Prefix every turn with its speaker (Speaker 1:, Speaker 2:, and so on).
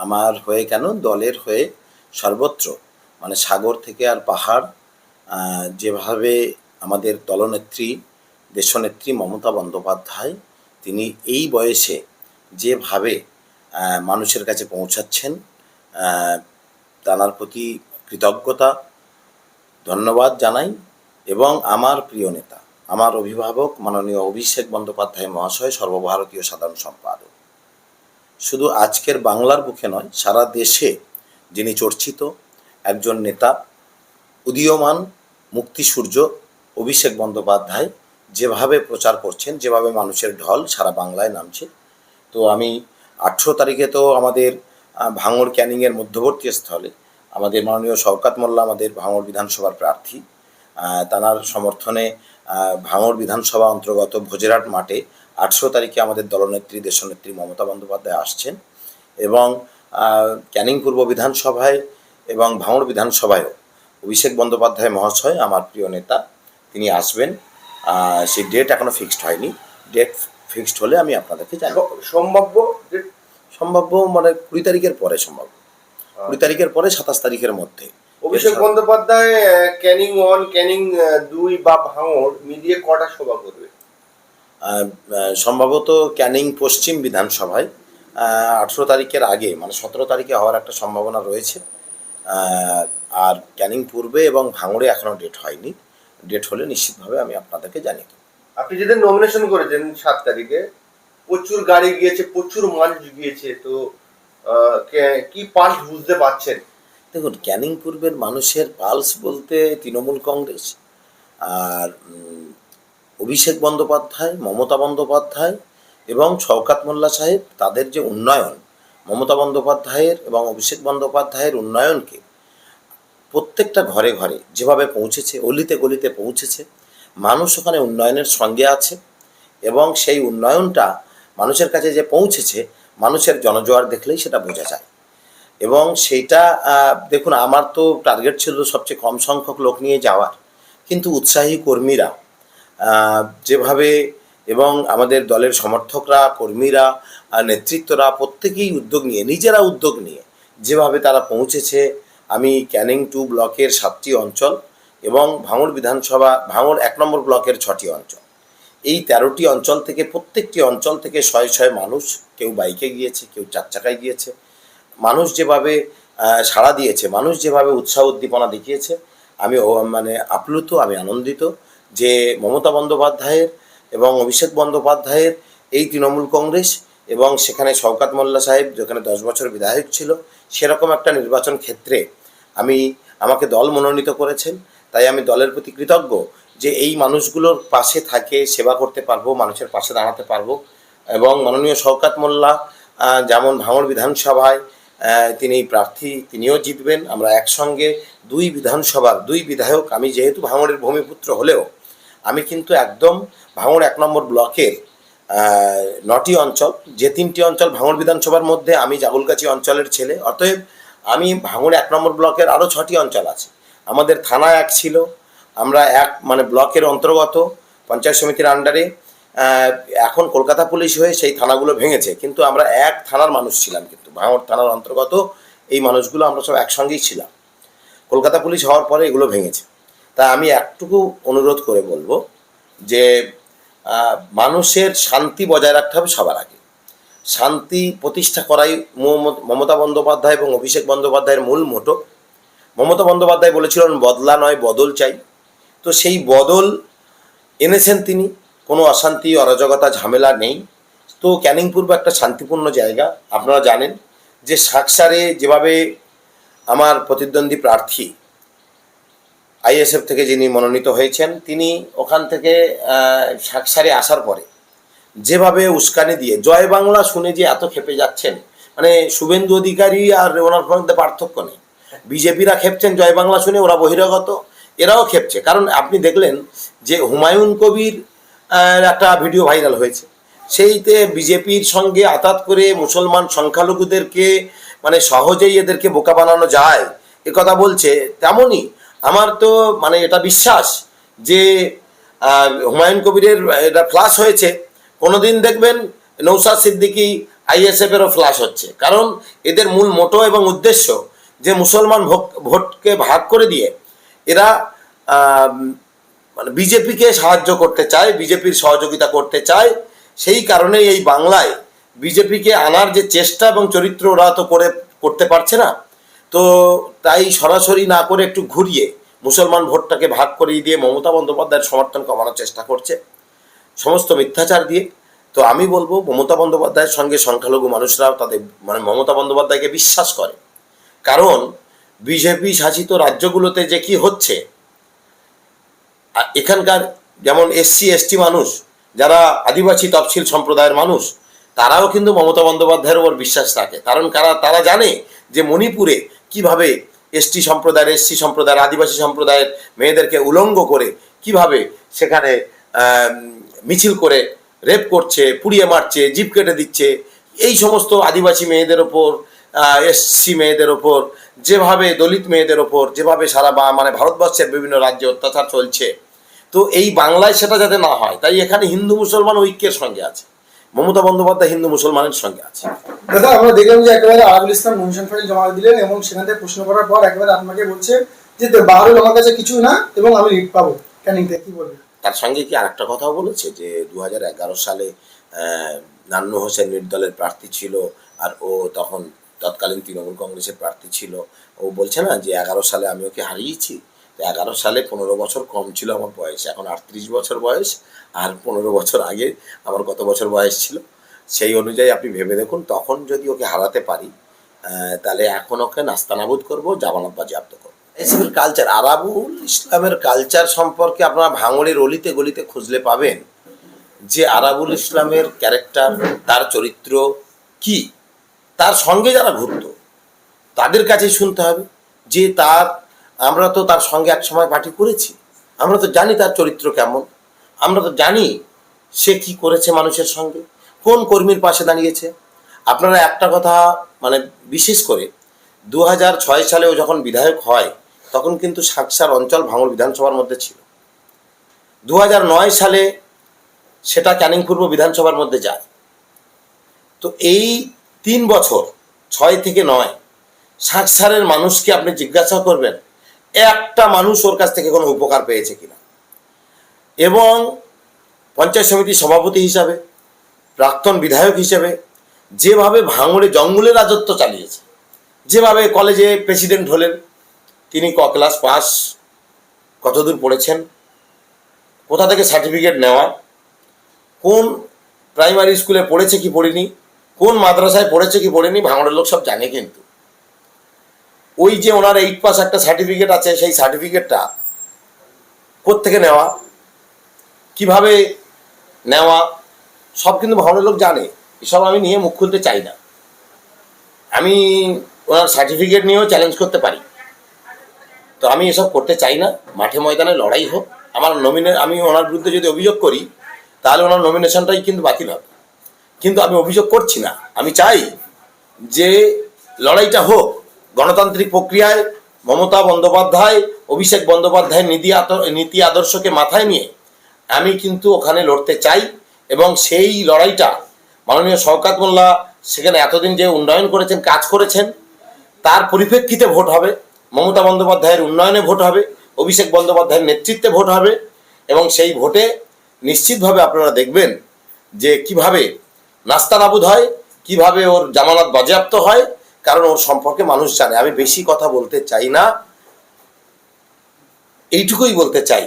Speaker 1: আমার হয়ে কেন, দলের হয়ে সর্বত্র, মানে সাগর থেকে আর পাহাড়, যেভাবে আমাদের দলনেত্রী, দেশনেত্রী মমতা বন্দ্যোপাধ্যায় তিনি এই বয়সে যেভাবে মানুষের কাছে পৌঁছাচ্ছেন, তাঁর প্রতি কৃতজ্ঞতা, ধন্যবাদ জানাই। এবং আমার প্রিয় নেতা, আমার অভিভাবক মাননীয় অভিষেক বন্দ্যোপাধ্যায় মহাশয়, সর্বভারতীয় সাধারণ সম্পাদক, শুধু আজকের বাংলার বুকে নয়, সারা দেশে যিনি চর্চিত একজন নেতা, উদীয়মান মুক্তিসূর্য অভিষেক বন্দ্যোপাধ্যায় যেভাবে প্রচার করছেন, যেভাবে মানুষের ঢল সারা বাংলায় নামছে। তো আমি 18 তারিখে তো আমাদের ভাঙড় ক্যানিংয়ের মধ্যবর্তী স্থলে আমাদের মাননীয় শওকত মোল্লা, আমাদের ভাঙড় বিধানসভার প্রার্থী, তাঁর সমর্থনে ভাঙড় বিধানসভা অন্তর্গত ভোজেরহাট মাঠে 18 তারিখে আমাদের দলনেত্রী, দেশনেত্রী মমতা বন্দ্যোপাধ্যায় আসছেন। এবং ক্যানিং পূর্ব বিধানসভায় এবং ভাঙড় বিধানসভায়ও অভিষেক বন্দ্যোপাধ্যায় মহাশয়, আমার প্রিয় নেতা, তিনি আসবেন। সেই ডেট এখনও ফিক্সড হয়নি। ডেট ফিক্সড হলে আমি আপনাদেরকে জানাবো। সম্ভাব্য মানে 20 তারিখের পরে, সম্ভব 20 তারিখের পরে 27 তারিখের মধ্যে
Speaker 2: অভিষেক বন্দ্যোপাধ্যায় ক্যানিং 1, ক্যানিং 2 বা ভাঙড় মিলিয়ে কটা সভা করবে?
Speaker 1: সম্ভবত ক্যানিং পশ্চিম বিধানসভায় 18 তারিখের আগে, মানে 17 তারিখে হওয়ার একটা সম্ভাবনা রয়েছে। আর ক্যানিং পূর্বে এবং ভাঙড়ে এখনও ডেট হয়নি। ডেট হলে নিশ্চিতভাবে আমি আপনাদেরকে জানিয়ে দেবো।
Speaker 2: আপনি যেদিন নমিনেশন করেছেন 7 তারিখে, প্রচুর গাড়ি গিয়েছে, প্রচুর মানুষ গিয়েছে, তো কি পাল্স বুঝতে পারছেন?
Speaker 1: দেখুন, ক্যানিং পূর্বের মানুষের পালস বলতে তৃণমূল কংগ্রেস আর অভিষেক বন্দ্যোপাধ্যায়, মমতা বন্দ্যোপাধ্যায় এবং শওকত মোল্লা সাহেব, তাদের যে উন্নয়ন, মমতা বন্দ্যোপাধ্যায়ের এবং অভিষেক বন্দ্যোপাধ্যায়ের উন্নয়নকে প্রত্যেকটা ঘরে ঘরে যেভাবে পৌঁছেছে, অলিতে গলিতে পৌঁছেছে, মানুষ ওখানে উন্নয়নের সঙ্গে আছে। এবং সেই উন্নয়নটা মানুষের কাছে যে পৌঁছেছে, মানুষের জনজোয়ার দেখলেই সেটা বোঝা যায়। এবং সেইটা দেখুন, আমার তো টার্গেট ছিল সবচেয়ে কম সংখ্যক লোক নিয়ে যাওয়ার, কিন্তু উৎসাহী কর্মীরা যেভাবে, এবং আমাদের দলের সমর্থকরা, কর্মীরা, নেতৃত্বরা প্রত্যেকেই উদ্যোগ নিয়ে, নিজেরা উদ্যোগ নিয়ে যেভাবে তারা পৌঁছেছে। আমি ক্যানিং 2 ব্লকের 7টি অঞ্চল এবং ভাঙড় বিধানসভা, ভাঙড় 1 নম্বর ব্লকের 6টি অঞ্চল, এই 13টি অঞ্চল থেকে, প্রত্যেকটি অঞ্চল থেকে শয়ে শয়ে মানুষ, কেউ বাইকে গিয়েছে, কেউ 4 চাকায় গিয়েছে। মানুষ যেভাবে সাড়া দিয়েছে, মানুষ যেভাবে উৎসাহ উদ্দীপনা দেখিয়েছে, আমি মানে আপ্লুত, আমি আনন্দিত যে মমতা বন্দ্যোপাধ্যায়ের এবং অভিষেক বন্দ্যোপাধ্যায়ের এই তৃণমূল কংগ্রেস, এবং সেখানে শওকত মোল্লা সাহেব যেখানে 10 বছর বিধায়ক ছিল, সেরকম একটা নির্বাচন ক্ষেত্রে আমাকে দল মনোনীত করেছেন। তাই আমি দলের প্রতি কৃতজ্ঞ যে এই মানুষগুলোর পাশে থাকে সেবা করতে পারবো, মানুষের পাশে দাঁড়াতে পারবো। এবং মাননীয় শওকত মোল্লা যেমন ভাঙড় বিধানসভায় তিনি প্রার্থী, তিনিও জিতবেন। আমরা একসঙ্গে 2 বিধানসভার 2 বিধায়ক, আমি যেহেতু ভাঙড়ের ভূমিপুত্র হলেও আমি কিন্তু একদম ভাঙড় 1 নম্বর ব্লকের 9টি অঞ্চল, যে 3টি অঞ্চল ভাঙড় বিধানসভার মধ্যে, আমি জাগুলগাছি অঞ্চলের ছেলে। অতএব আমি ভাঙড় 1 নম্বর ব্লকের আরও 6টি অঞ্চল আছে। আমাদের থানা এক ছিল, আমরা মানে ব্লকের অন্তর্গত পঞ্চায়েত সমিতির আন্ডারে। এখন কলকাতা পুলিশ হয়ে সেই থানাগুলো ভেঙেছে, কিন্তু আমরা এক থানার মানুষ ছিলাম, কিন্তু ভাঙড় থানার অন্তর্গত এই মানুষগুলো আমরা সব একসঙ্গেই ছিলাম। কলকাতা পুলিশ হওয়ার পরে এগুলো ভেঙেছে। তাই আমি একটুকু অনুরোধ করে বলবো যে মানুষের শান্তি বজায় রাখতে হবে সবার আগে। শান্তি প্রতিষ্ঠা করাই মমতা বন্দ্যোপাধ্যায় এবং অভিষেক বন্দ্যোপাধ্যায়ের মূল মোটো। মমতা বন্দ্যোপাধ্যায় বলেছিলেন বদলা নয় বদল চাই, তো সেই বদল এনেছেন তিনি। কোনো অশান্তি, অরাজকতা, ঝামেলা নেই। তো ক্যানিং পূর্ব একটা শান্তিপূর্ণ জায়গা। আপনারা জানেন যে সাকসারে যেভাবে আমার প্রতিদ্বন্দ্বী প্রার্থী আইএসএফ থেকে যিনি মনোনীত হয়েছেন, তিনি ওখান থেকে সাকসারে আসার পরে যেভাবে উস্কানি দিয়ে জয় বাংলা শুনে যে এত খেপে যাচ্ছেন, মানে শুভেন্দু অধিকারী আর ওনার মধ্যে পার্থক্য নেই। বিজেপিরা খেপছেন জয় বাংলা শুনে, ওরা বহিরাগত, এরাও খেপছে। কারণ আপনি দেখলেন যে হুমায়ুন কবির একটা ভিডিও ভাইরাল হয়েছে, সেইতে বিজেপির সঙ্গে আতাত করে মুসলমান সংখ্যালঘুদেরকে মানে সহজেই এদেরকে বোকা বানানো যায় এ কথা বলছে। তেমনই আমার তো মানে এটা বিশ্বাস যে হুমায়ুন কবিরের এটা ফ্লাশ হয়েছে। কোনোদিন দেখবেন নৌসাদ সিদ্দিকী আইএসএফেরও ফ্লাশ হচ্ছে, কারণ এদের মূল মোটো এবং উদ্দেশ্য যে মুসলমান ভোটকে ভাগ করে দিয়ে এরা মানে বিজেপিকে সাহায্য করতে চায়, বিজেপির সহযোগিতা করতে চায়। সেই কারণেই এই বাংলায় বিজেপিকে আনার যে চেষ্টা এবং চরিত্র ওরা তো করতে পারছে না, তো তাই সরাসরি না করে একটু ঘুরিয়ে মুসলমান ভোটটাকে ভাগ করিয়ে দিয়ে মমতা বন্দ্যোপাধ্যায়ের সমর্থন কমানোর চেষ্টা করছে সমস্ত মিথ্যাচার দিয়ে। তো আমি বলবো মমতা বন্দ্যোপাধ্যায়ের সঙ্গে সংখ্যালঘু মানুষরাও তাদের মানে মমতা বন্দ্যোপাধ্যায়কে বিশ্বাস করে, কারণ বিজেপি শাসিত রাজ্যগুলোতে যে কি হচ্ছে, এখানকার যেমন এসসি এসটি মানুষ, যারা আদিবাসী তফসিল সম্প্রদায়ের মানুষ, তারাও কিন্তু মমতা বন্দ্যোপাধ্যায়ের উপর বিশ্বাস রাখে, কারণ তারা জানে যে মণিপুরে কিভাবে এসটি সম্প্রদায়ের, এসসি সম্প্রদায়ের, আদিবাসী সম্প্রদায়ের মেয়েদেরকে উলঙ্গ করে কিভাবে সেখানে মিছিল করে রেপ করছে, পুড়িয়ে মারছে, জিপ কেটে দিচ্ছে। এই সমস্ত আদিবাসী মেয়েদের ওপর, এসসি মেয়েদের ওপর, যেভাবে দলিত মেয়েদের ওপর যেভাবে সারা মানে ভারতবর্ষের বিভিন্ন রাজ্যে অত্যাচার চলছে, তো এই বাংলায় সেটা যাতে না হয়, তাই এখানে হিন্দু মুসলমান ঐক্যের সঙ্গে আছে, মমতা বন্দ্যোপাধ্যায় হিন্দু মুসলমানের সঙ্গে আছে।
Speaker 3: দাদা, আমরা দেখলাম যে একেবারে আরাবুল ইসলাম নমিনেশন ফাইল জমা দিলেন এবং সেখান থেকে প্রশ্ন করার পর একেবারে আপনাকে বলছে যে বাহারুল আমার কাছে কিছু না এবং আমি লিড পাবো, ক্যানিং থেকে, কি বলবেন?
Speaker 1: তার সঙ্গে কি আরেকটা কথাও বলেছে যে 2011 সালে নান্নু হোসেন নির্দলের প্রার্থী ছিল, আর ও তখন তৎকালীন তৃণমূল কংগ্রেসের প্রার্থী ছিল। ও বলছে না যে 11 সালে আমি ওকে হারিয়েছি, তো 11 সালে 15 বছর কম ছিল আমার বয়স, এখন 38 বছর বয়স, আর 15 বছর আগে আমার কত বছর বয়স ছিল সেই অনুযায়ী আপনি ভেবে দেখুন, তখন যদি ওকে হারাতে পারি তাহলে এখন ওকে নাস্তানাবুদ করবো, জামানত বাজেয়াপ্ত করবো। এসবের কালচার, আরাবুল ইসলামের কালচার সম্পর্কে আপনারা ভাঙড়ের অলিতে গলিতে খুঁজলে পাবেন যে আরাবুল ইসলামের ক্যারেক্টার, তার চরিত্র কি, তার সঙ্গে যারা ঘুরত তাদের কাছেই শুনতে হবে যে আমরা তো তার সঙ্গে এক সময় পার্টি করেছি, আমরা তো জানি তার চরিত্র কেমন, আমরা তো জানি সে কি করেছে মানুষের সঙ্গে, কোন কর্মীর পাশে দাঁড়িয়েছে। আপনারা একটা কথা মানে বিশেষ করে 2006 সালে ও যখন বিধায়ক হয় তখন কিন্তু সাকসার অঞ্চল ভাঙড় বিধানসভার মধ্যে ছিল। 2009 সালে সেটা ক্যানিং পূর্ব বিধানসভার মধ্যে যায়। তো এই 3 বছর 6 থেকে 9 সাকসারের মানুষকে আপনি জিজ্ঞাসা করবেন একটা মানুষ ওর কাছ থেকে কোনো উপকার পেয়েছে কিনা। এবং পঞ্চায়েত সমিতির সভাপতি হিসাবে, প্রাক্তন বিধায়ক হিসেবে যেভাবে ভাঙড়ে জঙ্গলে রাজত্ব চালিয়েছে, যেভাবে কলেজে প্রেসিডেন্ট হলেন, তিনি ক্লাস পাস, কতদূর পড়েছেন, কোথা থেকে সার্টিফিকেট নেওয়া, কোন প্রাইমারি স্কুলে পড়েছে কি পড়েনি, কোন মাদ্রাসায় পড়েছে কি পড়েনি, ভাঙড়ের লোক সব জানে। কিন্তু ওই যে ওনার 8 পাস একটা সার্টিফিকেট আছে, সেই সার্টিফিকেটটা কোত্থেকে নেওয়া, কিভাবে নেওয়া, সব কিন্তু ভাঙড়ের লোক জানে। এসব আমি নিয়ে মুখ খুলতে চাই না, আমি ওনার সার্টিফিকেট নিয়েও চ্যালেঞ্জ করতে পারি, তো আমি এসব করতে চাই না। মাঠে ময়দানে লড়াই হোক, আমার আমি ওনার বিরুদ্ধে যদি অভিযোগ করি তাহলে ওনার নমিনেশনটাই কিন্তু বাতিল হবে, কিন্তু আমি অভিযোগ করছি না। আমি চাই যে লড়াইটা হোক গণতান্ত্রিক প্রক্রিয়ায়, মমতা বন্দ্যোপাধ্যায়, অভিষেক বন্দ্যোপাধ্যায়ের নীতি আদর্শকে মাথায় নিয়ে আমি কিন্তু ওখানে লড়তে চাই। এবং সেই লড়াইটা মাননীয় শওকত মোল্লা সেখানে এতদিন যে উন্নয়ন করেছেন, কাজ করেছেন, তার পরিপ্রেক্ষিতে ভোট হবে, মমতা বন্দ্যোপাধ্যায়ের উন্নয়নে ভোট হবে, অভিষেক বন্দ্যোপাধ্যায়ের নেতৃত্বে ভোট হবে। এবং সেই ভোটে নিশ্চিতভাবে আপনারা দেখবেন যে কিভাবে নাস্তানাবুদ হয়, কিভাবে ওর জামানত বাজেয়াপ্ত হয়, কারণ ওর সম্পর্কে মানুষ জানে। আমি বেশি কথা বলতে চাই না, এইটুকুই বলতে চাই।